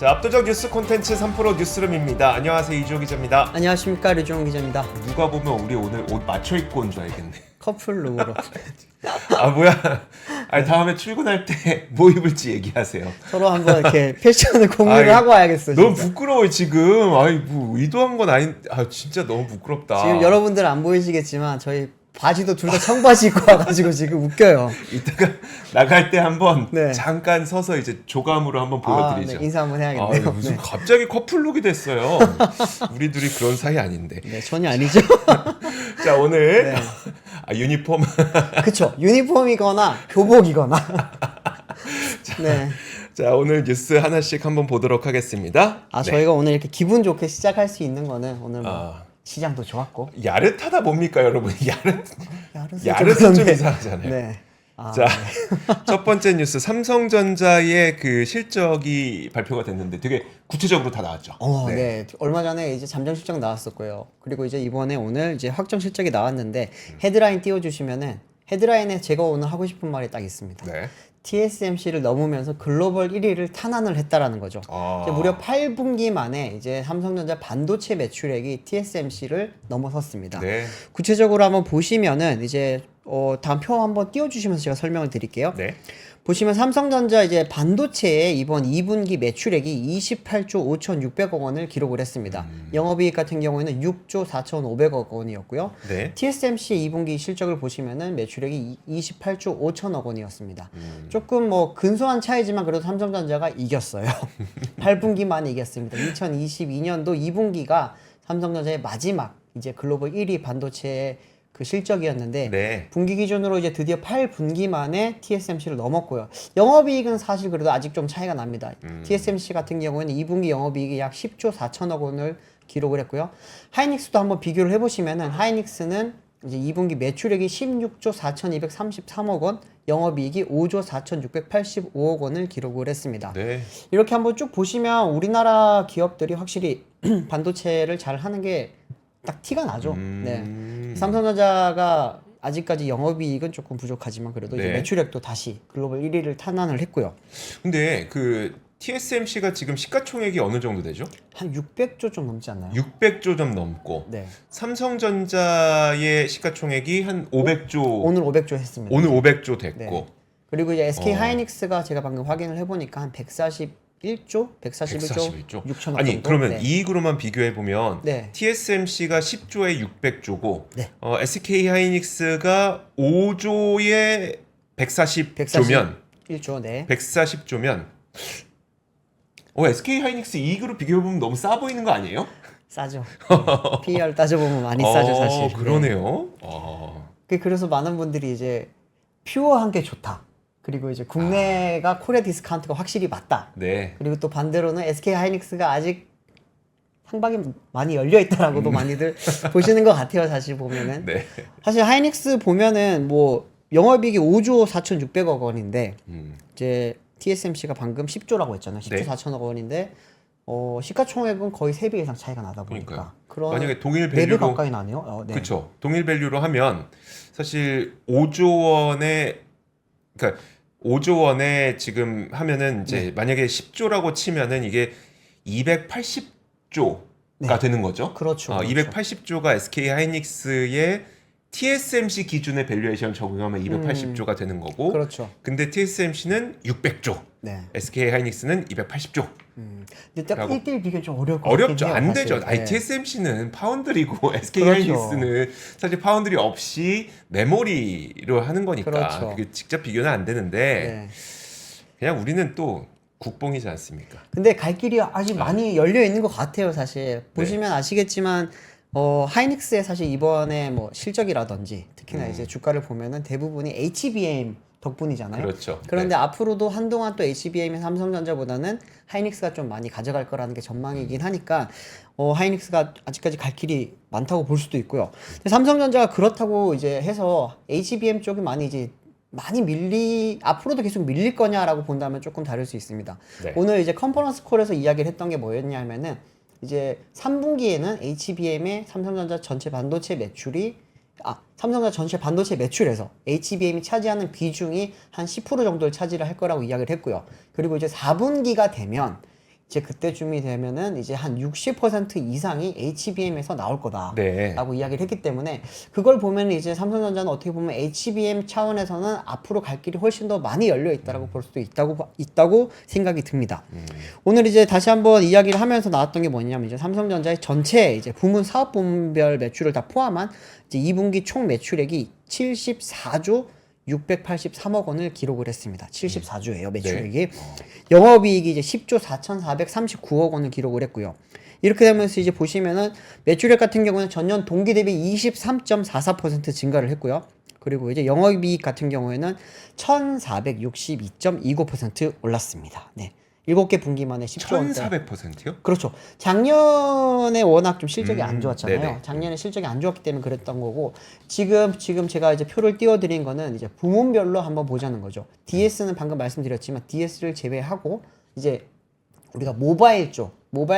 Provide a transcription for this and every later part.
자, 압도적 뉴스 콘텐츠 3프로 뉴스룸입니다. 안녕하세요, 이주호 기자입니다. 안녕하십니까, 류종훈 기자입니다. 누가 보면 우리 오늘 옷 맞춰 입고 온 줄 알겠네. 커플룩으로. 아 뭐야? 아니 다음에 출근할 때 뭐 입을지 얘기하세요. 서로 한번 이렇게 패션을 공유를 하고 와야겠어. 너무 진짜. 부끄러워 지금. 아이 뭐 의도한 건 아닌. 아 진짜 너무 부끄럽다. 지금 여러분들 안 보이시겠지만 저희 바지도 둘 다 청바지 입고 와가지고 지금 웃겨요. 이따가 나갈 때 한번 네. 잠깐 서서 이제 조감으로 한번 보여드리죠. 네, 인사 한번 해야겠네요. 아, 무슨 네. 갑자기 커플룩이 됐어요. 우리 둘이 그런 사이 아닌데. 네, 전혀 아니죠. 자 오늘 네. 아, 유니폼. 그쵸. 유니폼이거나 교복이거나. 네. 자 오늘 뉴스 하나씩 한번 보도록 하겠습니다. 아, 네. 저희가 오늘 이렇게 기분 좋게 시작할 수 있는 거는 오늘 뭐 아. 시장도 좋았고. 야릇하다 뭡니까 여러분? 야릇은 야릇은 좀 그런데. 이상하잖아요. 네. 아, 자, 네. 첫 번째 뉴스 삼성전자의 그 실적이 발표가 됐는데 되게 구체적으로 다 나왔죠. 네. 얼마 전에 이제 잠정 실적 나왔었고요. 그리고 이제 이번에 오늘 이제 확정 실적이 나왔는데 헤드라인 띄워주시면은 헤드라인에 제가 오늘 하고 싶은 말이 딱 있습니다. 네. TSMC를 넘으면서 글로벌 1위를 탄환을 했다라는 거죠. 아. 이제 무려 8분기 만에 이제 삼성전자 반도체 매출액이 TSMC를 넘어섰습니다. 네. 구체적으로 구체적으로 한번 보시면은 이제 다음 표 한번 띄워주시면서 제가 설명을 드릴게요. 네. 보시면 삼성전자 이제 반도체의 이번 2분기 매출액이 28조 5,600억 원을 기록을 했습니다. 영업이익 같은 경우에는 6조 4,500억 원이었고요. 네. TSMC 2분기 실적을 보시면은 매출액이 28조 5천억 원이었습니다. 조금 뭐 근소한 차이지만 그래도 삼성전자가 이겼어요. 8분기만 이겼습니다. 2022년도 2분기가 삼성전자의 마지막 이제 글로벌 1위 반도체 그 실적이었는데 네. 분기 기준으로 이제 드디어 8분기 만에 TSMC를 넘었고요. 영업이익은 사실 그래도 아직 좀 차이가 납니다. TSMC 같은 경우에는 2분기 영업이익이 약 10조 4천억 원을 기록을 했고요. 하이닉스도 한번 비교를 해보시면은 하이닉스는 이제 2분기 매출액이 16조 4,233억 원, 영업이익이 5조 4,685억 원을 기록을 했습니다. 네. 이렇게 한번 쭉 보시면 우리나라 기업들이 확실히 반도체를 잘 하는 게 딱 티가 나죠. 네. 삼성전자가 아직까지 영업이익은 조금 부족하지만 그래도 이제 네. 매출액도 다시 글로벌 1위를 탄환을 했고요. 근데 그 TSMC가 지금 시가총액이 어느 정도 되죠? 한 600조 좀 넘지 않나요? 600조 좀 넘고 네. 삼성전자의 시가총액이 한 500조. 오늘 500조 했습니다. 오늘 500조 됐고. 네. 그리고 이제 SK 하이닉스가 제가 방금 확인을 해보니까 한 141조 141조. 6천억 아니 정도? 그러면 네. 이익으로만 비교해 보면 네. TSMC가 10조에 600조고 네. SK 하이닉스가 5조에 140조면 1조 네. 140조면 SK 하이닉스 이익으로 비교해 보면 너무 싸 보이는 거 아니에요? 싸죠. PER 따져보면 많이 싸죠 사실. 네. 그러네요. 그래서 많은 분들이 이제 퓨어한 게 좋다. 그리고 이제 국내가 코리아 디스카운트가 확실히 맞다. 네. 그리고 또 반대로는 SK 하이닉스가 아직 상방이 많이 열려 있다라고도 많이들 보시는 것 같아요. 사실 보면은. 네. 사실 하이닉스 보면은 뭐 영업이익이 5조 4,600억 원인데 이제 TSMC가 방금 10조라고 했잖아요. 10조 네. 4천억 원인데 시가총액은 거의 3배 이상 차이가 나다 보니까 그러니까요. 그런 만약에 동일 4배 밸류로 가까이 나네요. 네. 그렇죠. 동일 밸류로 하면 사실 5조 원의 그러니까 5조 원에 지금 하면은 이제 만약에 10조라고 치면은 이게 280조가 네. 되는 거죠. 그렇죠. 280조가 SK 하이닉스의 TSMC 기준의 밸류에이션 적용하면 280조가 되는 거고. 그렇죠. 근데 TSMC는 600조. 네. SK 하이닉스는 280조. 근데 딱 라고. 1대1 비교 좀 어렵고 어렵죠. 안 사실. 되죠. 아니 네. TSMC는 파운드리고 SK 그렇죠. 하이닉스는 사실 파운드리 없이 메모리로 하는 거니까 그렇죠. 그게 직접 비교는 안 되는데 네. 그냥 우리는 또 국뽕이지 않습니까? 근데 갈 길이 아직 많이 열려 있는 것 같아요, 사실. 보시면 아시겠지만 하이닉스의 사실 이번에 뭐 실적이라든지 특히나 이제 주가를 보면은 대부분이 HBM 덕분이잖아요. 그렇죠. 그런데 앞으로도 한동안 또 HBM이 삼성전자보다는 하이닉스가 좀 많이 가져갈 거라는 게 전망이긴 하니까 하이닉스가 아직까지 갈 길이 많다고 볼 수도 있고요. 근데 삼성전자가 그렇다고 이제 해서 HBM 쪽이 많이 앞으로도 계속 밀릴 거냐라고 본다면 조금 다를 수 있습니다. 네. 오늘 이제 컨퍼런스 콜에서 이야기를 했던 게 뭐였냐면은 이제 3분기에는 HBM의 삼성전자 전체 반도체 매출이 삼성전자 전체 반도체 매출에서 HBM이 차지하는 비중이 한 10% 정도를 차지를 할 거라고 이야기를 했고요. 그리고 이제 4분기가 되면 이제 그때쯤이 되면은 이제 한 60% 이상이 HBM에서 나올 거다. 네. 라고 이야기를 했기 때문에 그걸 보면 이제 삼성전자는 어떻게 보면 HBM 차원에서는 앞으로 갈 길이 훨씬 더 많이 열려 있다라고 볼 수도 있다고 생각이 듭니다. 오늘 이제 다시 한번 이야기를 하면서 나왔던 게 뭐냐면 이제 삼성전자의 전체 이제 부문 사업 부문별 매출을 다 포함한 이제 2분기 총 매출액이 74조 683억 원을 기록을 했습니다. 74조예요, 매출액이. 영업이익이 이제 10조 4,439억 원을 기록을 했고요. 이렇게 되면서 이제 보시면은 매출액 같은 경우는 전년 동기 대비 23.44% 증가를 했고요. 그리고 이제 영업이익 같은 경우에는 1,462.29% 올랐습니다. 네. 7개 분기 만에 10조 원대. 1,400%요? 그렇죠. 작년에 워낙 좀 실적이 안 좋았잖아요. 네네. 작년에 실적이 안 좋았기 때문에 그랬던 거고 지금 제가 이제 표를 띄워드린 거는 이제 부문별로 한번 보자는 거죠. DS는 방금 말씀드렸지만 DS를 제외하고 이제 우리가 모바일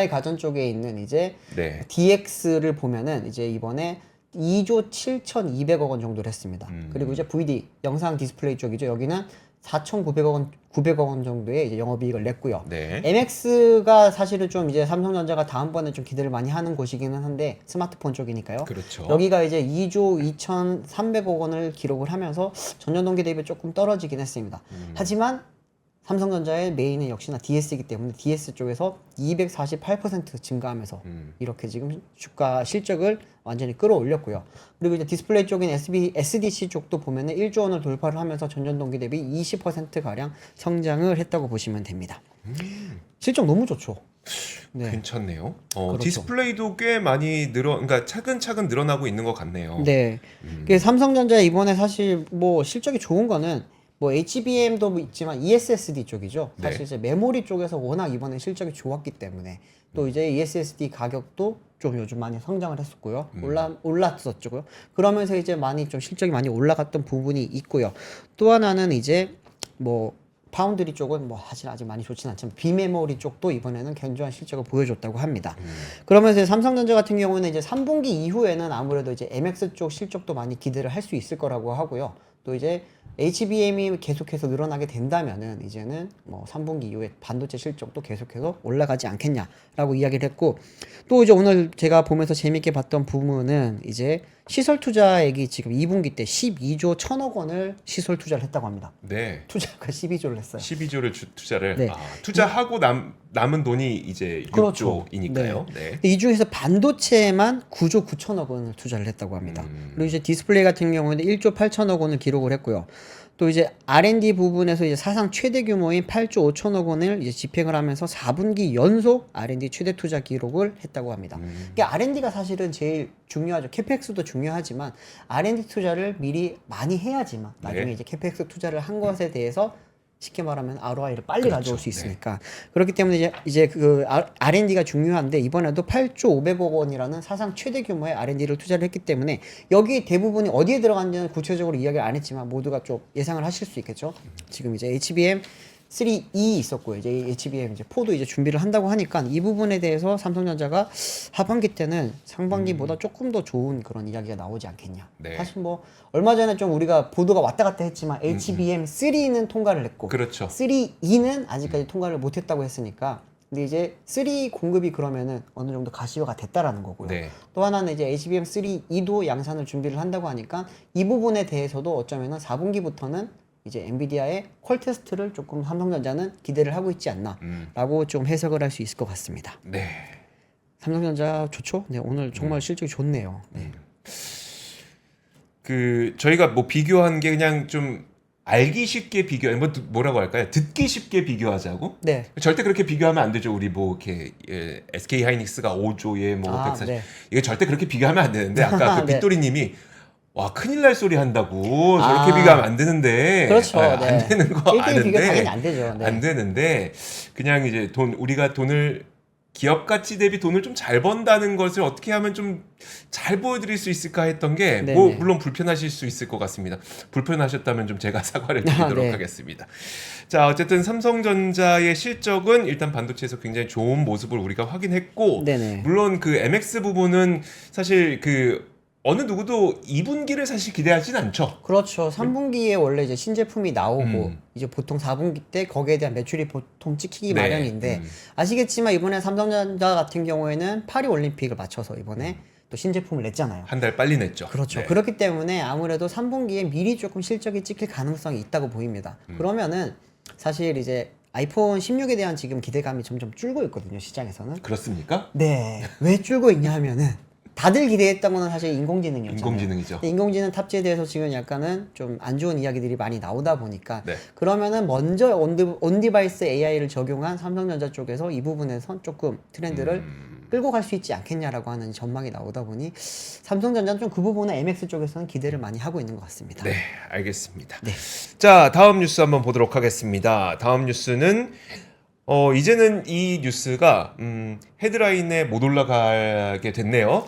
가전 쪽에 있는 이제 네. DX를 보면은 이제 이번에 2조 7,200억 원 정도를 했습니다. 그리고 이제 VD 영상 디스플레이 쪽이죠. 여기는 4,900억 원 정도의 이제 영업이익을 냈고요. 네. MX가 사실은 좀 이제 삼성전자가 다음번에 좀 기대를 많이 하는 곳이기는 한데 스마트폰 쪽이니까요. 그렇죠. 여기가 이제 2조 2,300억 원을 기록을 하면서 전년 동기 대비 조금 떨어지긴 했습니다. 하지만 삼성전자의 메인은 역시나 DS이기 때문에 DS 쪽에서 248% 증가하면서 이렇게 지금 주가 실적을 완전히 끌어올렸고요. 그리고 이제 디스플레이 쪽인 SDC 쪽도 보면은 1조 원을 돌파를 하면서 전년 동기 대비 20% 가량 성장을 했다고 보시면 됩니다. 실적 너무 좋죠. 네. 괜찮네요. 그렇죠. 디스플레이도 꽤 많이 그러니까 차근차근 늘어나고 있는 것 같네요. 네. 삼성전자 이번에 사실 뭐 실적이 좋은 거는 뭐 HBM도 있지만 ESSD 쪽이죠. 사실 네. 이제 메모리 쪽에서 워낙 이번에 실적이 좋았기 때문에 또 이제 ESSD 가격도 좀 요즘 많이 성장을 했었고요. 올랐었죠. 그러면서 이제 많이 좀 실적이 많이 올라갔던 부분이 있고요. 또 하나는 이제 뭐 파운드리 쪽은 뭐 사실 아직 많이 좋지는 않지만 비메모리 쪽도 이번에는 견조한 실적을 보여줬다고 합니다. 그러면서 삼성전자 같은 경우는 이제 3분기 이후에는 아무래도 이제 MX 쪽 실적도 많이 기대를 할 수 있을 거라고 하고요. 또 이제 HBM이 계속해서 늘어나게 된다면은 이제는 뭐 3분기 이후에 반도체 실적도 계속해서 올라가지 않겠냐라고 이야기를 했고 또 이제 오늘 제가 보면서 재밌게 봤던 부분은 이제 시설 투자액이 지금 2분기 때 12조 1,000억 원을 시설 투자를 했다고 합니다. 네. 투자가 12조를 했어요. 12조를 투자를 네. 투자하고 남은 돈이 이제 그렇죠. 6조이니까요. 네. 근데 이 중에서 반도체만 9조 9천억 원을 투자를 했다고 합니다. 그리고 이제 디스플레이 같은 경우에는 1조 8천억 원을 기록을 했고요. 또 이제 R&D 부분에서 이제 사상 최대 규모인 8조 5천억 원을 이제 집행을 하면서 4분기 연속 R&D 최대 투자 기록을 했다고 합니다. 이게 R&D가 사실은 제일 중요하죠. 캐펙스도 중요하지만 R&D 투자를 미리 많이 해야지만 나중에 네. 이제 캐펙스 투자를 한 것에 대해서 쉽게 말하면 ROI를 빨리 그렇죠. 가져올 수 있으니까 그렇기 때문에 이제 그 R&D가 중요한데 이번에도 8조 500억 원이라는 사상 최대 규모의 R&D를 투자를 했기 때문에 여기 대부분이 어디에 들어갔는지는 구체적으로 이야기를 안 했지만 모두가 좀 예상을 하실 수 있겠죠. 지금 이제 HBM 3E 있었고요. 이제 HBM 이제 4도 이제 준비를 한다고 하니까 이 부분에 대해서 삼성전자가 하반기 때는 상반기보다 조금 더 좋은 그런 이야기가 나오지 않겠냐. 네. 사실 뭐 얼마 전에 좀 우리가 보도가 왔다 갔다 했지만 HBM 3는 통과를 했고 그렇죠. 3E는 아직까지 통과를 못했다고 했으니까 근데 이제 3 공급이 그러면은 어느 정도 가시화가 됐다라는 거고요. 네. 또 하나는 이제 HBM 3E도 양산을 준비를 한다고 하니까 이 부분에 대해서도 어쩌면은 4분기부터는 이제 엔비디아의 퀄 테스트를 조금 삼성전자는 기대를 하고 있지 않나라고 좀 해석을 할 수 있을 것 같습니다. 네. 삼성전자 좋죠? 네, 오늘 정말 실적이 좋네요. 네. 저희가 뭐 비교한 게 그냥 좀 알기 쉽게 뭐라고 할까요? 듣기 쉽게 비교하자고? 네. 절대 그렇게 비교하면 안 되죠. 우리 뭐 이렇게 SK 하이닉스가 5조에 뭐 140. 네. 이게 절대 그렇게 비교하면 안 되는데 아까 그 네. 빗돌이님이 와 큰일 날 소리 한다고 저렇게 비교하면 안 되는데 그렇죠. 안 네. 되는 거 1대1 비교 아는데 당연히 안 되죠. 네. 안 되는데 그냥 이제 우리가 돈을 기업 가치 대비 돈을 좀 잘 번다는 것을 어떻게 하면 좀 잘 보여드릴 수 있을까 했던 게 뭐 네네. 물론 불편하실 수 있을 것 같습니다. 불편하셨다면 좀 제가 사과를 드리도록 네. 하겠습니다. 자 어쨌든 삼성전자의 실적은 일단 반도체에서 굉장히 좋은 모습을 우리가 확인했고 네네. 물론 그 MX 부분은 사실 어느 누구도 2분기를 사실 기대하진 않죠. 그렇죠. 3분기에 원래 이제 신제품이 나오고 이제 보통 4분기 때 거기에 대한 매출이 보통 찍히기 네. 마련인데 아시겠지만 이번에 삼성전자 같은 경우에는 파리 올림픽을 맞춰서 이번에 또 신제품을 냈잖아요. 한 달 빨리 냈죠. 그렇죠. 네. 그렇기 때문에 아무래도 3분기에 미리 조금 실적이 찍힐 가능성이 있다고 보입니다. 그러면은 사실 이제 아이폰 16에 대한 지금 기대감이 점점 줄고 있거든요, 시장에서는. 그렇습니까? 네. 왜 줄고 있냐 하면은 다들 기대했던 거는 사실 인공지능이었잖아요. 인공지능이죠. 근데 인공지능 탑재에 대해서 지금 약간은 좀 안 좋은 이야기들이 많이 나오다 보니까 네. 그러면은 먼저 온디바이스 AI를 적용한 삼성전자 쪽에서 이 부분에선 조금 트렌드를 끌고 갈 수 있지 않겠냐라고 하는 전망이 나오다 보니 삼성전자는 좀 그 부분은 MX 쪽에서는 기대를 많이 하고 있는 것 같습니다. 네, 알겠습니다. 네. 자, 다음 뉴스 한번 보도록 하겠습니다. 다음 뉴스는 이제는 이 뉴스가 헤드라인에 못 올라가게 됐네요.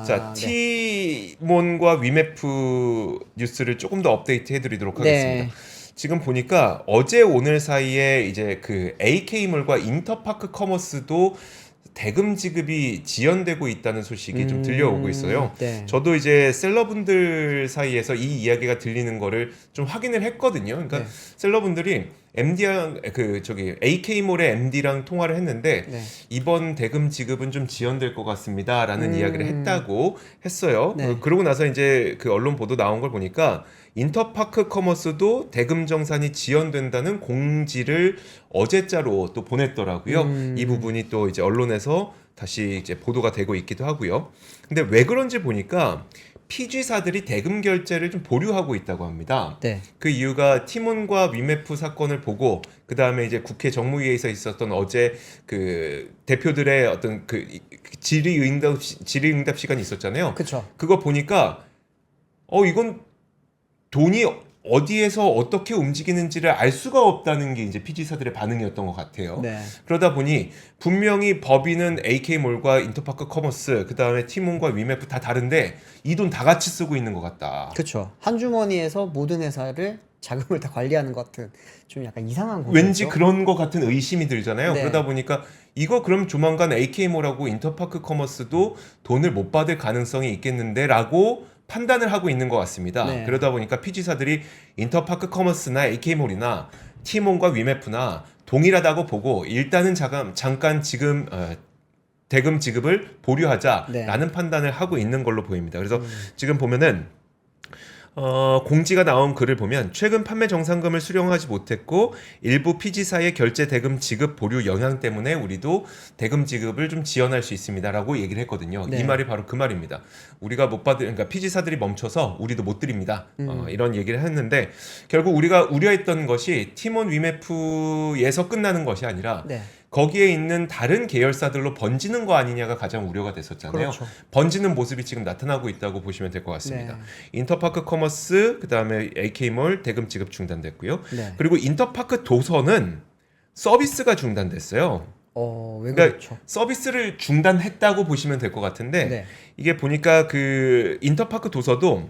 자, 네. 티몬과 위메프 뉴스를 조금 더 업데이트 해드리도록 네. 하겠습니다. 지금 보니까 어제 오늘 사이에 이제 그 AK몰과 인터파크 커머스도 대금 지급이 지연되고 있다는 소식이 좀 들려오고 있어요. 네. 저도 이제 셀러분들 사이에서 이 이야기가 들리는 거를 좀 확인을 했거든요. 그러니까 네. 셀러분들이 MD랑 AK몰의 MD랑 통화를 했는데 네. 이번 대금 지급은 좀 지연될 것 같습니다라는 이야기를 했다고 했어요. 네. 그러고 나서 이제 그 언론 보도 나온 걸 보니까 인터파크 커머스도 대금 정산이 지연된다는 공지를 어제자로 또 보냈더라고요. 이 부분이 또 이제 언론에서 다시 이제 보도가 되고 있기도 하고요. 근데 왜 그런지 보니까 PG사들이 대금 결제를 좀 보류하고 있다고 합니다. 네. 그 이유가 티몬과 위메프 사건을 보고 그 다음에 이제 국회 정무위에서 있었던 어제 그 대표들의 어떤 그 질의응답 시간이 있었잖아요. 그렇죠. 그거 보니까 이건 돈이 어디에서 어떻게 움직이는지를 알 수가 없다는 게 이제 PG사들의 반응이었던 것 같아요. 네. 그러다 보니 분명히 법인은 AK몰과 인터파크 커머스, 그 다음에 티몬과 위메프 다 다른데 이 돈 다 같이 쓰고 있는 것 같다. 그렇죠. 한 주머니에서 모든 회사를 자금을 다 관리하는 것 같은 좀 약간 이상한 구조죠. 왠지 그런 것 같은 의심이 들잖아요. 네. 그러다 보니까 이거 그럼 조만간 AK몰하고 인터파크 커머스도 돈을 못 받을 가능성이 있겠는데라고 판단을 하고 있는 것 같습니다. 네. 그러다 보니까 PG사들이 인터파크 커머스나 AK몰이나 티몬과 위메프나 동일하다고 보고 일단은 잠깐 지금 대금 지급을 보류하자라는 판단을 하고 있는 걸로 보입니다. 그래서 지금 보면은 공지가 나온 글을 보면 최근 판매 정산금을 수령하지 못했고 일부 PG사의 결제 대금 지급 보류 영향 때문에 우리도 대금 지급을 좀 지연할 수 있습니다라고 얘기를 했거든요. 네. 이 말이 바로 그 말입니다. 우리가 못 받을, 그러니까 PG사들이 멈춰서 우리도 못 드립니다. 이런 얘기를 했는데 결국 우리가 우려했던 것이 티몬 위메프에서 끝나는 것이 아니라 네. 거기에 있는 다른 계열사들로 번지는 거 아니냐가 가장 우려가 됐었잖아요. 그렇죠. 번지는 모습이 지금 나타나고 있다고 보시면 될 것 같습니다. 네. 인터파크 커머스, 그다음에 AK몰 대금 지급 중단됐고요. 네. 그리고 인터파크 도서는 서비스가 중단됐어요. 왜 그러니까 그렇죠? 서비스를 중단했다고 보시면 될 것 같은데 네. 이게 보니까 그 인터파크 도서도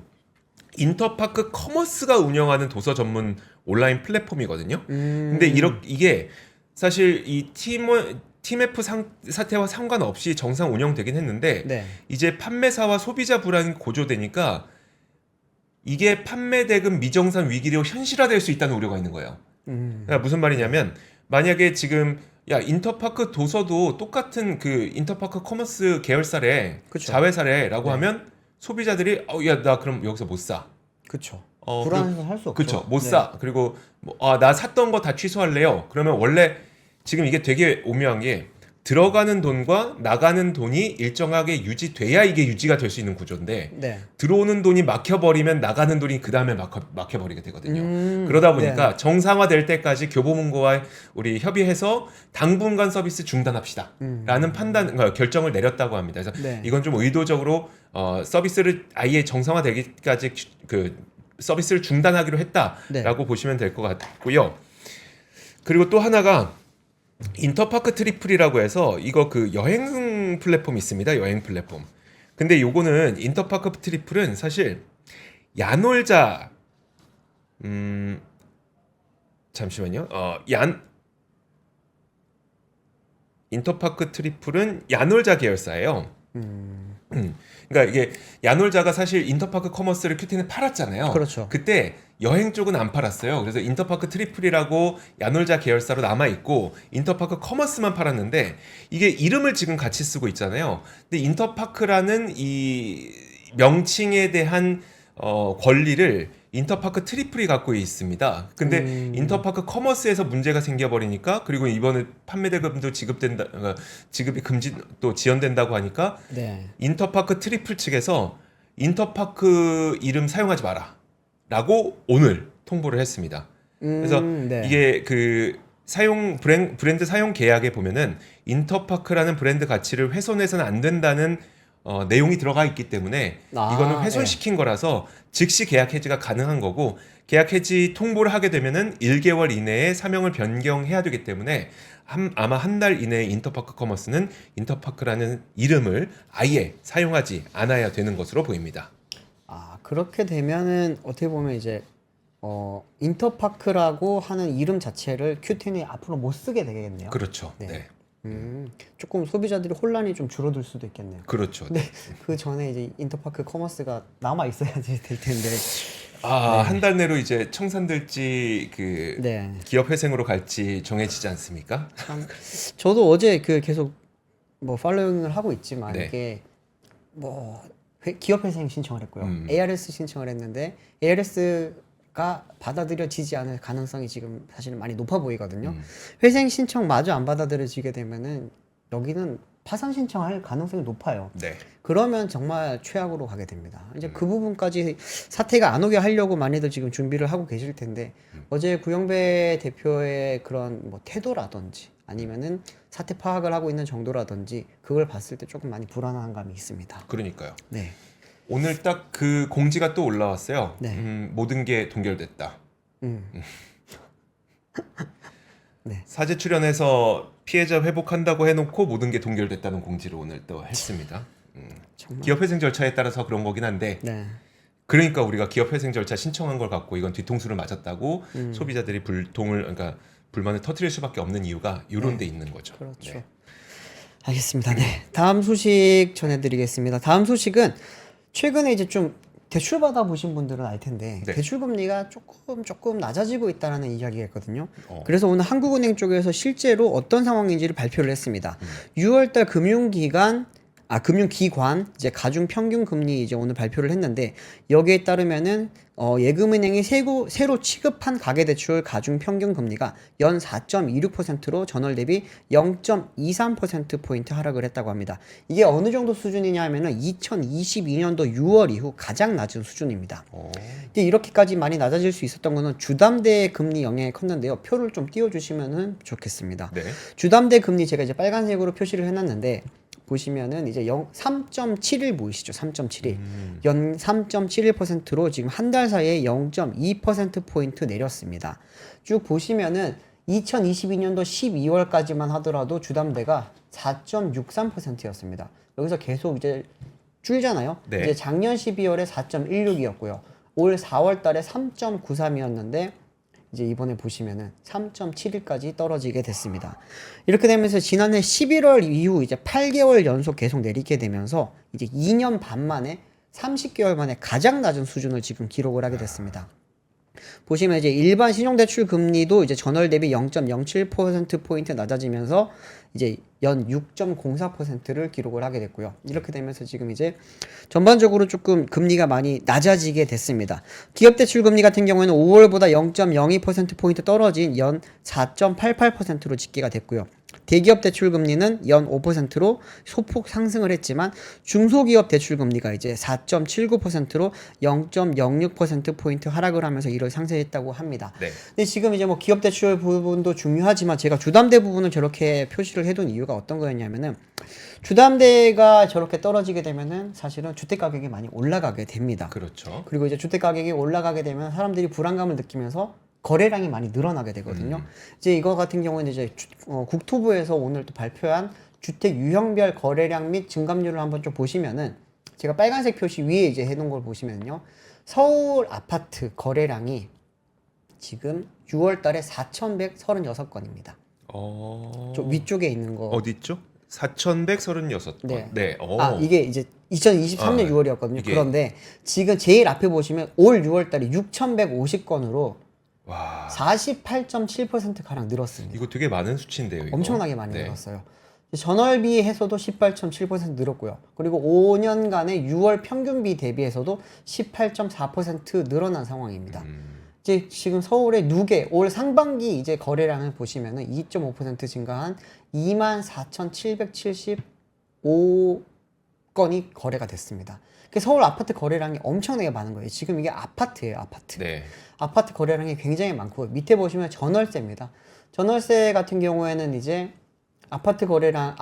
인터파크 커머스가 운영하는 도서 전문 온라인 플랫폼이거든요. 근데 이게 사실 이 TMF 사태와 상관없이 정상 운영되긴 했는데 네. 이제 판매사와 소비자 불안이 고조되니까 이게 판매 대금 미정산 위기로 현실화될 수 있다는 우려가 있는 거예요. 그러니까 무슨 말이냐면 만약에 지금 인터파크 도서도 똑같은 그 인터파크 커머스 계열사래 그쵸. 자회사래라고 네. 하면 소비자들이 나 그럼 여기서 못 사. 그렇죠. 어, 불안해서 할 수 없죠. 그렇죠. 못 네. 사. 그리고 나 샀던 거 다 취소할래요. 그러면 원래 지금 이게 되게 오묘한 게 들어가는 돈과 나가는 돈이 일정하게 유지돼야 이게 유지가 될 수 있는 구조인데 네. 들어오는 돈이 막혀버리면 나가는 돈이 그 다음에 막혀버리게 되거든요. 그러다 보니까 정상화될 때까지 교보문고와 우리 협의해서 당분간 서비스 중단합시다. 라는 결정을 내렸다고 합니다. 그래서 네. 이건 좀 의도적으로 서비스를 아예 정상화되기까지 그 서비스를 중단하기로 했다라고 네. 보시면 될 것 같고요. 그리고 또 하나가 인터파크 트리플이라고 해서 이거 그 여행 플랫폼이 있습니다. 여행 플랫폼. 근데 요거는 인터파크 트리플은 사실 야놀자 잠시만요. 인터파크 트리플은 야놀자 계열사예요. 그러니까 이게 야놀자가 사실 인터파크 커머스를 큐티는 팔았잖아요. 그렇죠. 그때 여행 쪽은 안 팔았어요. 그래서 인터파크 트리플이라고 야놀자 계열사로 남아 있고 인터파크 커머스만 팔았는데 이게 이름을 지금 같이 쓰고 있잖아요. 근데 인터파크라는 이 명칭에 대한 권리를 인터파크 트리플이 갖고 있습니다. 근데 인터파크 커머스에서 문제가 생겨버리니까 그리고 이번에 판매 대금도 지급이 금지 또 지연된다고 하니까 네. 인터파크 트리플 측에서 인터파크 이름 사용하지 마라라고 오늘 통보를 했습니다. 그래서 네. 이게 그 브랜드 사용 계약에 보면은 인터파크라는 브랜드 가치를 훼손해서는 안 된다는 내용이 들어가 있기 때문에 이거는 훼손시킨 거라서 즉시 계약 해지가 가능한 거고 계약 해지 통보를 하게 되면은 1개월 이내에 사명을 변경해야 되기 때문에 아마 한 달 이내에 인터파크 커머스는 인터파크라는 이름을 아예 사용하지 않아야 되는 것으로 보입니다. 그렇게 되면은 어떻게 보면 이제 인터파크라고 하는 이름 자체를 큐텐이 앞으로 못 쓰게 되겠네요. 그렇죠. 네. 네. 조금 소비자들이 혼란이 좀 줄어들 수도 있겠네요. 그렇죠. 근데 그 전에 이제 인터파크 커머스가 남아 있어야지 될 텐데. 한 달 내로 이제 청산될지 그 네. 기업 회생으로 갈지 정해지지 않습니까? 참 저도 어제 그 계속 뭐 팔로잉을 하고 있지만 네. 이게 뭐 기업 회생 신청을 했고요. ARS 신청을 했는데 ARS가 받아들여지지 않을 가능성이 지금 사실은 많이 높아 보이거든요. 회생 신청마저 안 받아들여지게 되면은 여기는 파산 신청할 가능성이 높아요. 네. 그러면 정말 최악으로 가게 됩니다. 이제 그 부분까지 사태가 안 오게 하려고 많이들 지금 준비를 하고 계실 텐데 어제 구영배 대표의 그런 뭐 태도라든지 아니면은 사태 파악을 하고 있는 정도라든지 그걸 봤을 때 조금 많이 불안한 감이 있습니다. 그러니까요. 네. 오늘 딱 그 공지가 또 올라왔어요. 네. 모든 게 동결됐다. 네. 사제 출연해서 피해자 회복한다고 해놓고 모든 게 동결됐다는 공지를 오늘 또 했습니다. 정말. 기업 회생 절차에 따라서 그런 거긴 한데 네. 그러니까 우리가 기업 회생 절차 신청한 걸 갖고 이건 뒤통수를 맞았다고 소비자들이 그러니까 불만을 터뜨릴 수밖에 없는 이유가 이런 데 있는 거죠. 그렇죠. 네. 알겠습니다. 네. 다음 소식 전해드리겠습니다. 다음 소식은 최근에 이제 좀 대출 받아 보신 분들은 알 텐데 네. 대출 금리가 조금 낮아지고 있다라는 이야기가 있거든요. 어. 그래서 오늘 한국은행 쪽에서 실제로 어떤 상황인지를 발표를 했습니다. 6월달 금융기관 이제 가중 평균 금리 이제 오늘 발표를 했는데 여기에 따르면은 예금은행이 새로 취급한 가계대출 가중 평균 금리가 연 4.26%로 전월 대비 0.23% 포인트 하락을 했다고 합니다. 이게 어느 정도 수준이냐 하면은 2022년도 6월 이후 가장 낮은 수준입니다. 근데 이렇게까지 많이 낮아질 수 있었던 거는 주담대 금리 영향이 컸는데요. 표를 좀 띄워주시면은 좋겠습니다. 네. 주담대 금리 제가 이제 빨간색으로 표시를 해놨는데 보시면은 이제 3.71 보이시죠? 3.71. 연 3.71%로 지금 한 달 사이에 0.2%포인트 내렸습니다. 쭉 보시면은 2022년도 12월까지만 하더라도 주담대가 4.63%였습니다. 여기서 계속 이제 줄잖아요. 네. 이제 작년 12월에 4.16이었고요. 올 4월 달에 3.93이었는데 이제 이번에 보시면은 3.71까지 떨어지게 됐습니다. 이렇게 되면서 지난해 11월 이후 이제 8개월 연속 계속 내리게 되면서 이제 2년 반 만에 30개월 만에 가장 낮은 수준을 지금 기록을 하게 됐습니다. 보시면 이제 일반 신용대출 금리도 이제 전월 대비 0.07%포인트 낮아지면서 이제 연 6.04%를 기록을 하게 됐고요. 이렇게 되면서 지금 이제 전반적으로 조금 금리가 많이 낮아지게 됐습니다. 기업대출 금리 같은 경우에는 5월보다 0.02%포인트 떨어진 연 4.88%로 집계가 됐고요. 대기업 대출 금리는 연 5%로 소폭 상승을 했지만 중소기업 대출 금리가 이제 4.79%로 0.06%포인트 하락을 하면서 이를 상쇄했다고 합니다. 네. 근데 지금 이제 뭐 기업 대출 부분도 중요하지만 제가 주담대 부분을 저렇게 표시를 해둔 이유가 어떤 거였냐면은 주담대가 저렇게 떨어지게 되면은 사실은 주택 가격이 많이 올라가게 됩니다. 그렇죠. 그리고 이제 주택 가격이 올라가게 되면 사람들이 불안감을 느끼면서 거래량이 많이 늘어나게 되거든요. 이제 이거 같은 경우는 이제 국토부에서 오늘 또 발표한 주택 유형별 거래량 및 증감률을 한번 좀 보시면은 제가 빨간색 표시 위에 이제 해놓은 걸 보시면요. 서울 아파트 거래량이 지금 6월 달에 4,136건입니다. 좀 위쪽에 있는 거. 어디 있죠? 4,136건. 네. 네. 이게 이제 2023년 6월이었거든요. 이게- 그런데 지금 제일 앞에 보시면 올 6월 달에 6,150건으로 와. 48.7% 가량 늘었습니다. 이거 되게 많은 수치인데요. 이거. 엄청나게 많이 네. 늘었어요. 전월비에서도 18.7% 늘었고요. 그리고 5년간의 6월 평균비 대비해서도 18.4% 늘어난 상황입니다. 이제 지금 서울의 누계 올 상반기 이제 거래량을 보시면은 2.5% 증가한 24,775건이 거래가 됐습니다. 그 서울 아파트 거래량이 엄청나게 많은 거예요. 지금 이게 아파트예요, 아파트. 네. 아파트 거래량이 굉장히 많고 밑에 보시면 전월세입니다. 전월세 같은 경우에는 이제 아파트 거래량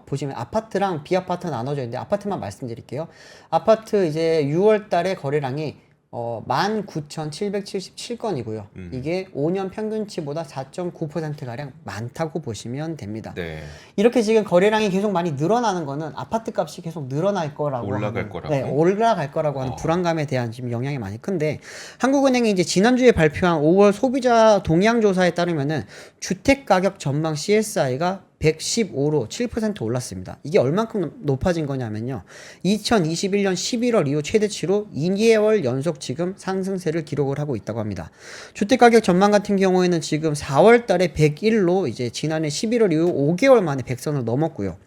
보시면 아파트랑 비아파트 나눠져 있는데 아파트만 말씀드릴게요. 아파트 이제 6월 달에 거래량이 19,777건이고요. 이게 5년 평균치보다 4.9% 가량 많다고 보시면 됩니다. 네. 이렇게 지금 거래량이 계속 많이 늘어나는 거는 아파트 값이 계속 늘어날 거라고 올라갈 하는, 거라고? 네, 올라갈 거라고 하는 불안감에 대한 지금 영향이 많이 큰데 한국은행이 이제 지난주에 발표한 5월 소비자 동향 조사에 따르면은 주택 가격 전망 CSI가 115로 7% 올랐습니다. 이게 얼만큼 높아진 거냐면요. 2021년 11월 이후 최대치로 2개월 연속 지금 상승세를 기록을 하고 있다고 합니다. 주택가격 전망 같은 경우에는 지금 4월 달에 101로 이제 지난해 11월 이후 5개월 만에 100선을 넘었고요.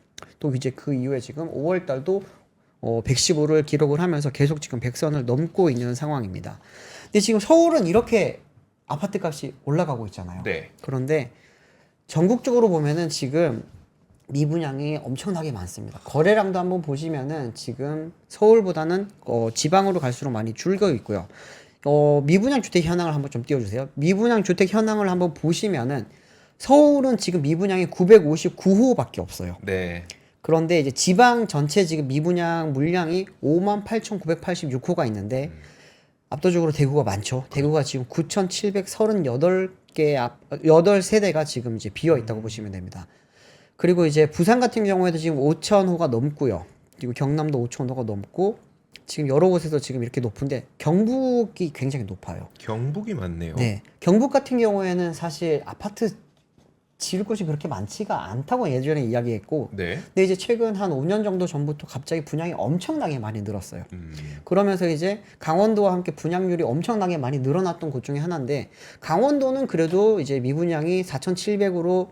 또 이제 그 이후에 지금 5월 달도 115를 기록을 하면서 계속 지금 100선을 넘고 있는 상황입니다. 근데 지금 서울은 이렇게 아파트 값이 올라가고 있잖아요. 네. 그런데 전국적으로 보면은 지금 미분양이 엄청나게 많습니다. 거래량도 한번 보시면은 지금 서울보다는 지방으로 갈수록 많이 줄고 있고요. 미분양 주택 현황을 한번 좀 띄워주세요. 미분양 주택 현황을 한번 보시면은 서울은 지금 미분양이 959호밖에 없어요. 네. 그런데 이제 지방 전체 지금 미분양 물량이 58,986호가 있는데 압도적으로 대구가 많죠. 대구가 지금 9,738개 8세대가 지금 이제 비어 있다고 보시면 됩니다. 그리고 이제 부산 같은 경우에도 지금 5,000호가 넘고요. 그리고 경남도 5,000호가 넘고 지금 여러 곳에서 지금 이렇게 높은데 경북이 굉장히 높아요. 경북이 많네요. 네. 경북 같은 경우에는 사실 아파트 지을 곳이 그렇게 많지가 않다고 예전에 이야기했고 네. 근데 이제 최근 한 5년 정도 전부터 갑자기 분양이 엄청나게 많이 늘었어요. 그러면서 이제 강원도와 함께 분양률이 엄청나게 많이 늘어났던 곳 중에 하나인데 강원도는 그래도 이제 미분양이 4,700으로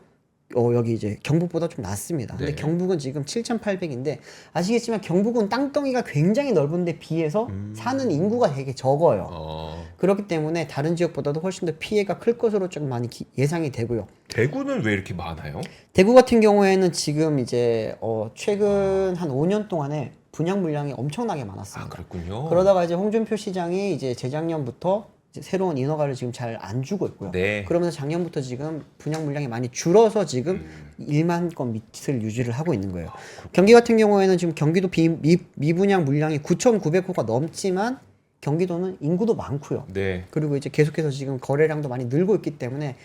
여기 이제 경북보다 좀 낮습니다. 근데 네. 경북은 지금 7,800인데 아시겠지만 경북은 땅덩이가 굉장히 넓은데 비해서 사는 인구가 되게 적어요. 그렇기 때문에 다른 지역보다도 훨씬 더 피해가 클 것으로 좀 많이 예상이 되고요. 대구는 왜 이렇게 많아요? 대구 같은 경우에는 지금 이제 최근 한 5년 동안에 분양 물량이 엄청나게 많았습니다. 그렇군요. 그러다가 이제 홍준표 시장이 이제 재작년부터 이제 새로운 인허가를 지금 잘 안 주고 있고요. 네. 그러면서 작년부터 지금 분양 물량이 많이 줄어서 지금 1만 건 밑을 유지를 하고 있는 거예요. 경기 같은 경우에는 지금 경기도 미분양 물량이 9,900호가 넘지만 경기도는 인구도 많고요. 네. 그리고 이제 계속해서 지금 거래량도 많이 늘고 있기 때문에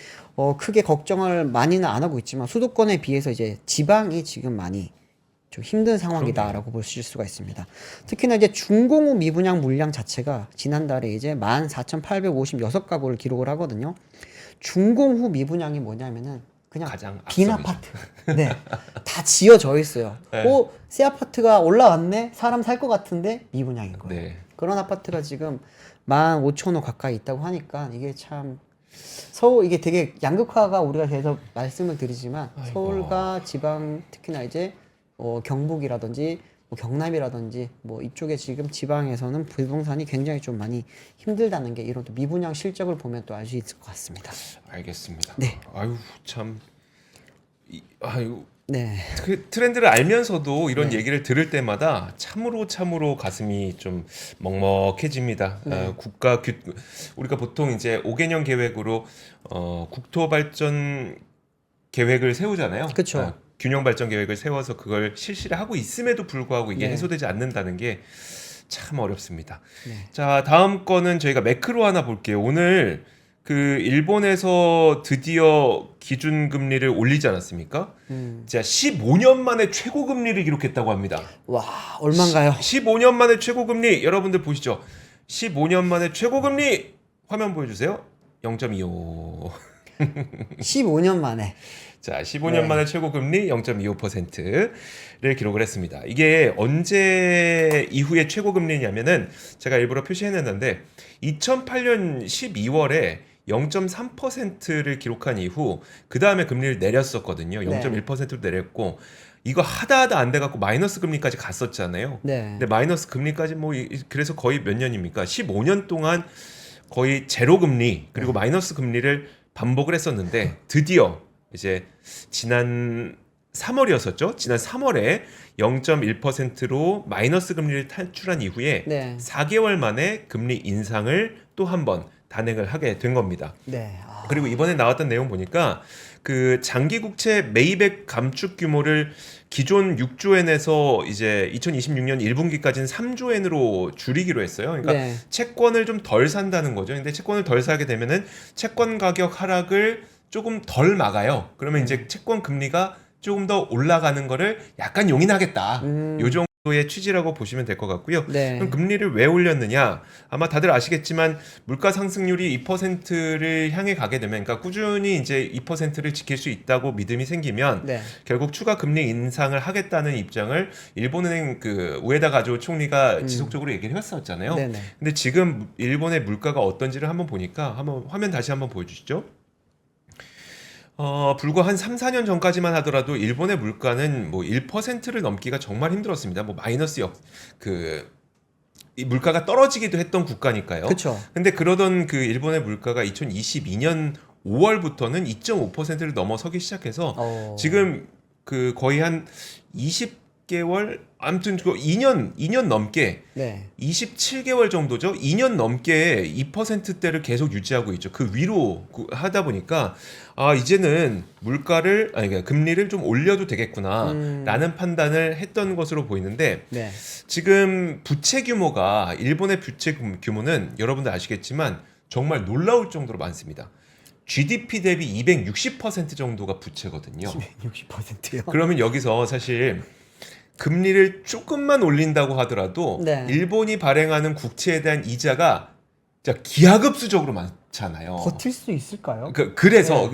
크게 걱정을 많이는 안 하고 있지만 수도권에 비해서 이제 지방이 지금 많이 좀 힘든 상황이다라고 보실 수가 있습니다. 특히나 이제 중공업 미분양 물량 자체가 지난달에 이제 14,856가구를 기록을 하거든요. 중공후 미분양이 뭐냐면은 그냥 가장 빈 앞서죠. 아파트. 네. 다 지어져 있어요. 네. 새 아파트가 올라왔네? 사람 살 것 같은데 미분양인 거예요. 네. 그런 아파트가 지금 15,000호 가까이 있다고 하니까 이게 참 서울 이게 되게 양극화가 우리가 계속 말씀을 드리지만 아이고. 서울과 지방 특히나 이제 경북이라든지 경남이라든지 이쪽에 지금 지방에서는 부동산이 굉장히 좀 많이 힘들다는 게 이런 또 미분양 실적을 보면 또 알 수 있을 것 같습니다. 알겠습니다. 네. 아유 참. 아유. 네. 그 트렌드를 알면서도 이런 얘기를 들을 때마다 참으로 가슴이 좀 먹먹해집니다. 네. 우리가 보통 이제 5개년 계획으로 국토 발전 계획을 세우잖아요. 그쵸. 균형 발전 계획을 세워서 그걸 실시를 하고 있음에도 불구하고 이게 네. 해소되지 않는다는 게 참 어렵습니다. 네. 자, 다음 거는 저희가 매크로 하나 볼게요. 오늘 그 일본에서 드디어 기준금리를 올리지 않았습니까? 자, 15년 만에 최고금리를 기록했다고 합니다. 와, 얼마인가요? 15년 만에 최고금리 여러분들 보시죠. 15년 만에 최고금리 화면 보여주세요. 0.25. 15년 만에. 자, 15년 만에 최고 금리 0.25%를 기록을 했습니다. 이게 언제 이후에 최고 금리냐면은 제가 일부러 표시해놨는데 2008년 12월에 0.3%를 기록한 이후 그 다음에 금리를 내렸었거든요. 0.1%로 내렸고 이거 하다 안 돼갖고 마이너스 금리까지 갔었잖아요. 네. 근데 마이너스 금리까지 그래서 거의 몇 년입니까? 15년 동안 거의 제로 금리 그리고 마이너스 금리를 반복을 했었는데 드디어 이제 지난 3월이었었죠. 지난 3월에 0.1%로 마이너스 금리를 탈출한 이후에 네. 4개월 만에 금리 인상을 또 한 번 단행을 하게 된 겁니다. 네. 그리고 이번에 나왔던 내용 보니까 그 장기 국채 매입액 감축 규모를 기존 6조엔에서 이제 2026년 1분기까지는 3조엔으로 줄이기로 했어요. 그러니까 네. 채권을 좀 덜 산다는 거죠. 근데 채권을 덜 사게 되면은 채권 가격 하락을 조금 덜 막아요. 그러면 이제 채권 금리가 조금 더 올라가는 거를 약간 용인하겠다. 요 정도의 취지라고 보시면 될 것 같고요. 네. 그럼 금리를 왜 올렸느냐? 아마 다들 아시겠지만 물가 상승률이 2%를 향해 가게 되면, 그러니까 꾸준히 이제 2%를 지킬 수 있다고 믿음이 생기면 네. 결국 추가 금리 인상을 하겠다는 입장을 일본은행 그 우에다 가조 총리가 지속적으로 얘기를 했었잖아요. 네네. 근데 지금 일본의 물가가 어떤지를 한번 보니까 한번 화면 다시 한번 보여주시죠. 불과 한 3, 4년 전까지만 하더라도 일본의 물가는 뭐 1%를 넘기가 정말 힘들었습니다. 뭐 마이너스 이 물가가 떨어지기도 했던 국가니까요. 그렇죠. 근데 그러던 그 일본의 물가가 2022년 5월부터는 2.5%를 넘어서기 시작해서 지금 그 거의 한 20개월 아무튼 그 2년 넘게 네. 27개월 정도죠. 2년 넘게 2%대를 계속 유지하고 있죠. 그 위로 하다 보니까 이제는 그러니까 금리를 좀 올려도 되겠구나라는 판단을 했던 것으로 보이는데 네. 지금 부채 규모가 일본의 부채 규모는 여러분들 아시겠지만 정말 놀라울 정도로 많습니다. GDP 대비 260% 정도가 부채거든요. 260%요. 그러면 여기서 사실 금리를 조금만 올린다고 하더라도 네. 일본이 발행하는 국채에 대한 이자가 진짜 기하급수적으로 많잖아요. 버틸 수 있을까요? 그래서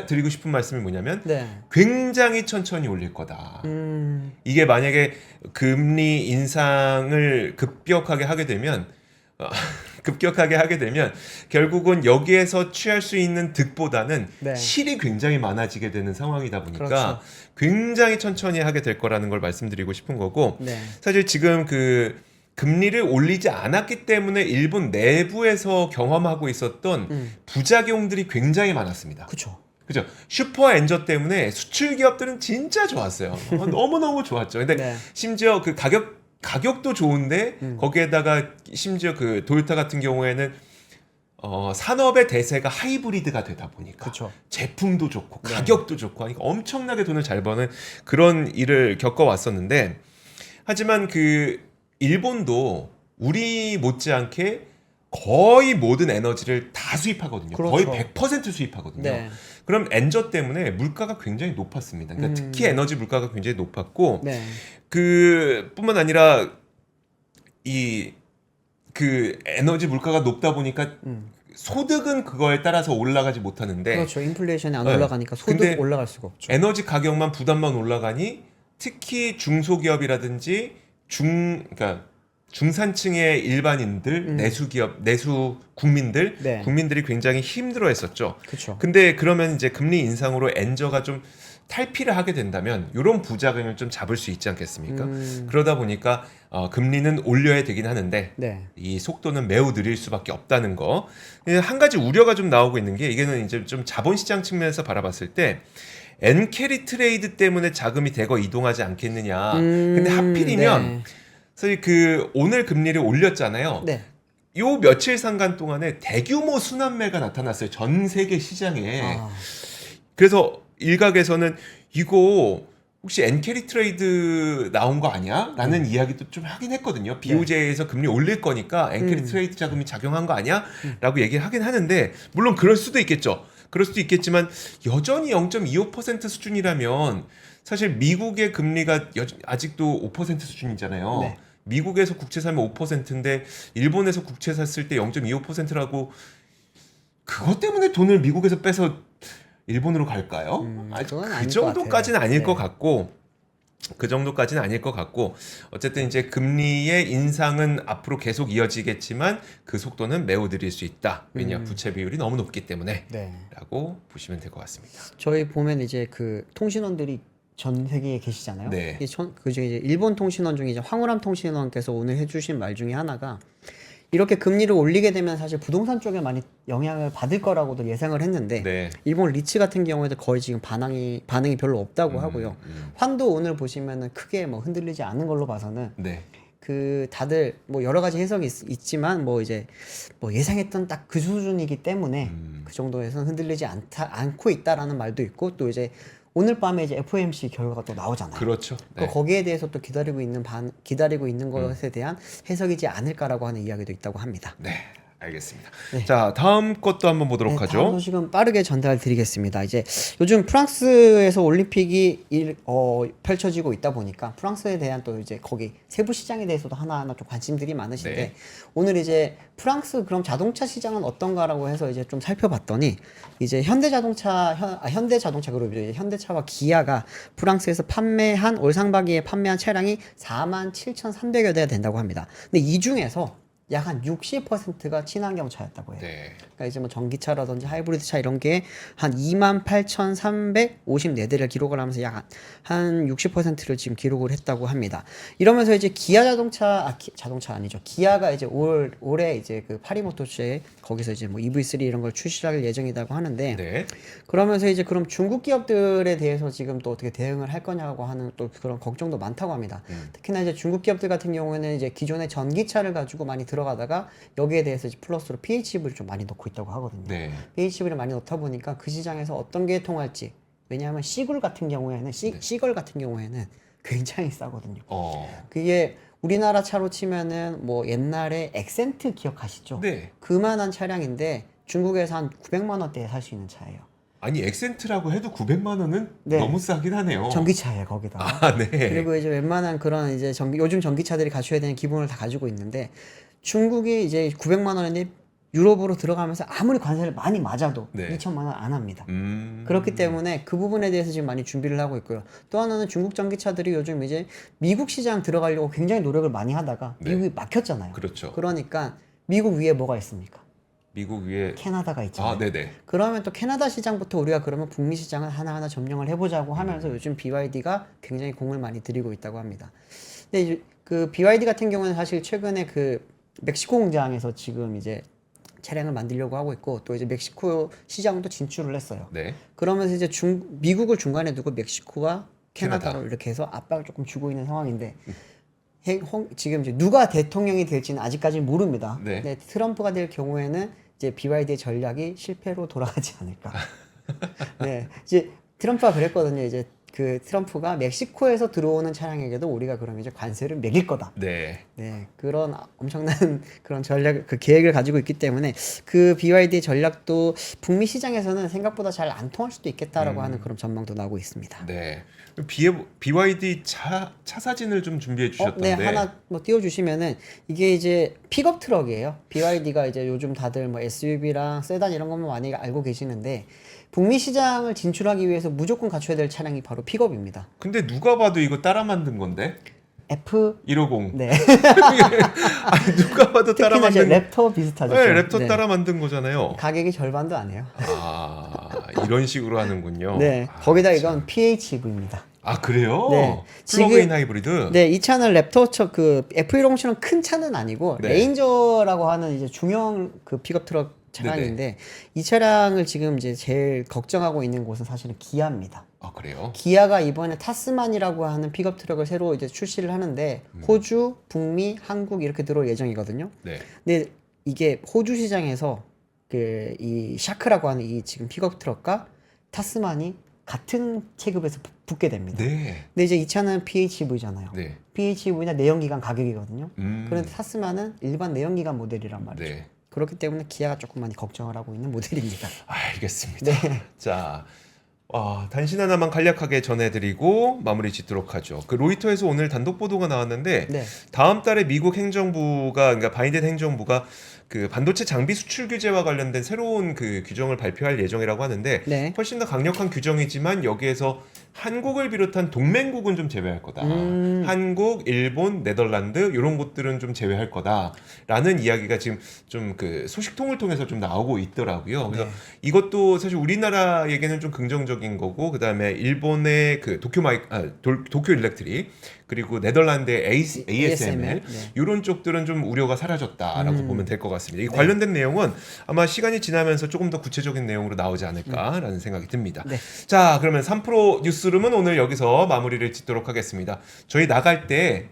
드리고 싶은 말씀이 뭐냐면 네. 굉장히 천천히 올릴 거다. 이게 만약에 금리 인상을 급격하게 하게 되면 결국은 여기에서 취할 수 있는 득보다는 네. 실이 굉장히 많아지게 되는 상황이다 보니까 그렇죠. 굉장히 천천히 하게 될 거라는 걸 말씀드리고 싶은 거고 네. 사실 지금 그 금리를 올리지 않았기 때문에 일본 내부에서 경험하고 있었던 부작용들이 굉장히 많았습니다. 그렇죠. 그죠? 슈퍼엔저 때문에 수출 기업들은 진짜 좋았어요. 너무너무 좋았죠. 근데 네. 심지어 그 가격도 좋은데 거기에다가 심지어 그 도요타 같은 경우에는 산업의 대세가 하이브리드가 되다 보니까 그쵸. 제품도 좋고 가격도 좋고 하니까 엄청나게 돈을 잘 버는 그런 일을 겪어왔었는데 하지만 그 일본도 우리 못지않게 거의 모든 에너지를 다 수입하거든요. 그렇죠. 거의 100% 수입하거든요. 네. 그럼 엔저 때문에 물가가 굉장히 높았습니다. 그러니까 특히 에너지 물가가 굉장히 높았고 네. 그뿐만 아니라 그 에너지 물가가 높다 보니까 소득은 그거에 따라서 올라가지 못하는데 그렇죠. 인플레이션이 안 네. 올라가니까 근데 소득 올라갈 수가 없죠. 에너지 가격만 부담만 올라가니 특히 그러니까 중산층의 일반인들, 내수 국민들, 네. 국민들이 굉장히 힘들어했었죠. 그렇죠. 근데 그러면 이제 금리 인상으로 엔저가 좀 탈피를 하게 된다면 이런 부작용을 좀 잡을 수 있지 않겠습니까? 그러다 보니까 금리는 올려야 되긴 하는데 네. 이 속도는 매우 느릴 수밖에 없다는 거. 한 가지 우려가 좀 나오고 있는 게 이게는 이제 좀 자본시장 측면에서 바라봤을 때 엔캐리 트레이드 때문에 자금이 대거 이동하지 않겠느냐. 근데 하필이면 네. 사실 그 오늘 금리를 올렸잖아요. 네. 요 며칠 상간 동안에 대규모 순환매가 나타났어요. 전 세계 시장에. 그래서 일각에서는 이거 혹시 엔캐리 트레이드 나온 거 아니야? 라는 이야기도 좀 하긴 했거든요. BOJ에서 금리 올릴 거니까 엔캐리 트레이드 자금이 작용한 거 아니야? 라고 얘기를 하긴 하는데 물론 그럴 수도 있겠죠. 그럴 수도 있겠지만 여전히 0.25% 수준이라면 사실 미국의 금리가 아직도 5% 수준이잖아요. 네. 미국에서 국채 사면 5%인데 일본에서 국채 샀을 때 0.25%라고 그것 때문에 돈을 미국에서 빼서 일본으로 갈까요? 그건 그 아닐 것 정도까지는 같아요. 아닐 네. 것 같고 그 정도까지는 아닐 것 같고 어쨌든 이제 금리의 인상은 앞으로 계속 이어지겠지만 그 속도는 매우 느릴 수 있다. 왜냐 부채 비율이 너무 높기 때문에 네. 라고 보시면 될 것 같습니다. 저희 보면 이제 그 통신원들이 전 세계에 계시잖아요. 네. 그중에 이제 일본 통신원 중에 이제 황우람 통신원께서 오늘 해주신 말 중에 하나가 이렇게 금리를 올리게 되면 사실 부동산 쪽에 많이 영향을 받을 거라고도 예상을 했는데 네. 일본 리츠 같은 경우에도 거의 지금 반응이 별로 없다고 하고요. 환도 오늘 보시면은 크게 뭐 흔들리지 않은 걸로 봐서는 네. 그 다들 뭐 여러 가지 해석이 있지만 뭐 이제 뭐 예상했던 딱 그 수준이기 때문에 그 정도에서는 흔들리지 않고 있다라는 말도 있고 또 이제 오늘 밤에 이제 FOMC 결과가 또 나오잖아요. 그렇죠. 네. 거기에 대해서 또 기다리고 있는 것에 대한 해석이지 않을까라고 하는 이야기도 있다고 합니다. 네. 알겠습니다. 자, 다음 것도 한번 보도록 네, 하죠. 다음 소식은 빠르게 전달드리겠습니다. 이제 요즘 프랑스에서 올림픽이 펼쳐지고 있다 보니까 프랑스에 대한 또 이제 거기 세부 시장에 대해서도 하나하나 좀 관심들이 많으신데 네. 오늘 이제 프랑스 그럼 자동차 시장은 어떤가라고 해서 이제 좀 살펴봤더니 이제 현대자동차 그룹이죠. 이제 현대차와 기아가 프랑스에서 올 상반기에 판매한 차량이 47,300여 대가 된다고 합니다. 근데 이 중에서 약 한 60%가 친환경 차였다고 해요. 네. 그러니까 이제 뭐 전기차라든지 하이브리드 차 이런 게 한 28,354대를 기록을 하면서 약 한 60%를 지금 기록을 했다고 합니다. 이러면서 이제 기아 자동차 아니죠. 기아가 이제 올해 이제 그 파리모터스에 거기서 이제 뭐 EV3 이런 걸 출시할 예정이라고 하는데 네. 그러면서 이제 그럼 중국 기업들에 대해서 지금 또 어떻게 대응을 할 거냐고 하는 또 그런 걱정도 많다고 합니다. 특히나 이제 중국 기업들 같은 경우에는 이제 기존의 전기차를 가지고 많이 들어가다가 여기에 대해서 이제 플러스로 PHEV를 좀 많이 넣고 있다고 하거든요. 네. PHEV를 많이 넣다 보니까 그 시장에서 어떤 게 통할지 왜냐하면 시걸 같은 경우에는 굉장히 싸거든요. 그게 우리나라 차로 치면은 뭐 옛날에 엑센트 기억하시죠? 네. 그만한 차량인데 중국에서 한 900만 원대에 살 수 있는 차예요. 아니 엑센트라고 해도 900만 원은 네. 너무 싸긴 하네요. 전기차예요, 거기다. 아, 네. 그리고 이제 웬만한 그런 이제 요즘 전기차들이 갖춰야 되는 기본을 다 가지고 있는데 중국이 이제 900만 원인데 유럽으로 들어가면서 아무리 관세를 많이 맞아도 네. 2천만 원 안 합니다. 그렇기 때문에 그 부분에 대해서 지금 많이 준비를 하고 있고요. 또 하나는 중국 전기차들이 요즘 이제 미국 시장 들어가려고 굉장히 노력을 많이 하다가 네. 미국이 막혔잖아요. 그렇죠. 그러니까 미국 위에 뭐가 있습니까? 미국 위에 캐나다가 있잖아요. 아, 네네. 그러면 또 캐나다 시장부터 우리가 그러면 북미 시장을 하나하나 점령을 해보자고 하면서 요즘 BYD가 굉장히 공을 많이 들이고 있다고 합니다. 근데 이제 그 BYD 같은 경우는 사실 최근에 그 멕시코 공장에서 지금 이제 차량을 만들려고 하고 있고 또 이제 멕시코 시장도 진출을 했어요. 네. 그러면서 이제 미국을 중간에 두고 멕시코와 캐나다로 캐나다. 이렇게 해서 압박을 조금 주고 있는 상황인데 지금 이제 누가 대통령이 될지는 아직까지는 모릅니다. 네. 근데 트럼프가 될 경우에는 이제 BYD의 전략이 실패로 돌아가지 않을까. 네, 이제 트럼프가 그랬거든요. 이제 그 트럼프가 멕시코에서 들어오는 차량에게도 우리가 그럼 이제 관세를 매길 거다. 네. 네, 그런 엄청난 그런 그 계획을 가지고 있기 때문에 그 BYD 전략도 북미 시장에서는 생각보다 잘 안 통할 수도 있겠다라고 하는 그런 전망도 나오고 있습니다. 네. BYD 차 사진을 좀 준비해 주셨던데. 네, 하나 뭐 띄워주시면은 이게 이제 픽업 트럭이에요. BYD가 이제 요즘 다들 뭐 SUV랑 세단 이런 것만 많이 알고 계시는데 북미 시장을 진출하기 위해서 무조건 갖춰야 될 차량이 바로 픽업입니다. 근데 누가 봐도 이거 따라 만든 건데. F 150. 네. 아니, 누가 봐도 따라 특히나 이제 만든. 랩터 비슷하죠. 네, 좀. 랩터 네. 따라 만든 거잖아요. 가격이 절반도 안 해요. 아, 이런 식으로 하는군요. 네, 아, 거기다 참. 이건 PHEV입니다. 아, 그래요? 네. 플러그인 지금- 하이브리드. 네, 이 차는 랩터 그 F150처럼 큰 차는 아니고 네. 레인저라고 하는 이제 중형 그 픽업 트럭 차량인데 이 차량을 지금 이제 제일 걱정하고 있는 곳은 사실은 기아입니다. 아, 그래요? 기아가 이번에 타스만이라고 하는 픽업 트럭을 새로 이제 출시를 하는데 호주, 북미, 한국 이렇게 들어올 예정이거든요. 네. 근데 이게 호주 시장에서 그 이 샤크라고 하는 이 지금 픽업 트럭과 타스만이 같은 체급에서 붙게 됩니다. 네. 근데 이제 이 차는 PHEV잖아요. 네. PHEV나 내연기관 가격이거든요. 음. 그런데 타스만은 일반 내연기관 모델이란 말이죠. 네. 그렇기 때문에 기아가 조금 많이 걱정을 하고 있는 모델입니다. 알겠습니다. 네. 자, 단신 하나만 간략하게 전해드리고 마무리 짓도록 하죠. 그 로이터에서 오늘 단독 보도가 나왔는데 네. 다음 달에 미국 행정부가 그러니까 바이든 행정부가 그 반도체 장비 수출 규제와 관련된 새로운 그 규정을 발표할 예정이라고 하는데 네. 훨씬 더 강력한 규정이지만 여기에서 한국을 비롯한 동맹국은 좀 제외할 거다. 한국, 일본, 네덜란드 이런 곳들은 좀 제외할 거다라는 이야기가 지금 좀 그 소식통을 통해서 좀 나오고 있더라고요. 그래서 네. 이것도 사실 우리나라에게는 좀 긍정적인 거고 그다음에 일본의 그 도쿄 일렉트릭 그리고 네덜란드의 ASML 네. 이런 쪽들은 좀 우려가 사라졌다라고 보면 될 것 같습니다. 이 관련된 내용은 아마 시간이 지나면서 조금 더 구체적인 내용으로 나오지 않을까라는 생각이 듭니다. 네. 자, 그러면 3프로 뉴스룸은 오늘 여기서 마무리를 짓도록 하겠습니다. 저희 나갈 때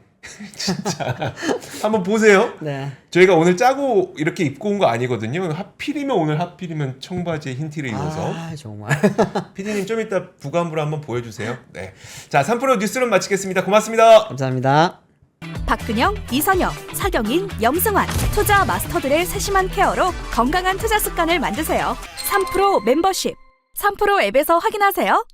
진짜 한번 보세요. 네. 저희가 오늘 짜고 이렇게 입고 온 거 아니거든요. 하필이면 청바지에 흰 티를 입어서. 아, 정말. 피디님 좀 이따 부감으로 한번 보여주세요. 네. 자, 3프로 뉴스룸 마치겠습니다. 고맙습니다. 감사합니다. 박근영, 이선영, 사경인, 염승환 투자 마스터들의 세심한 케어로 건강한 투자 습관을 만드세요. 3프로 멤버십 3프로 앱에서 확인하세요.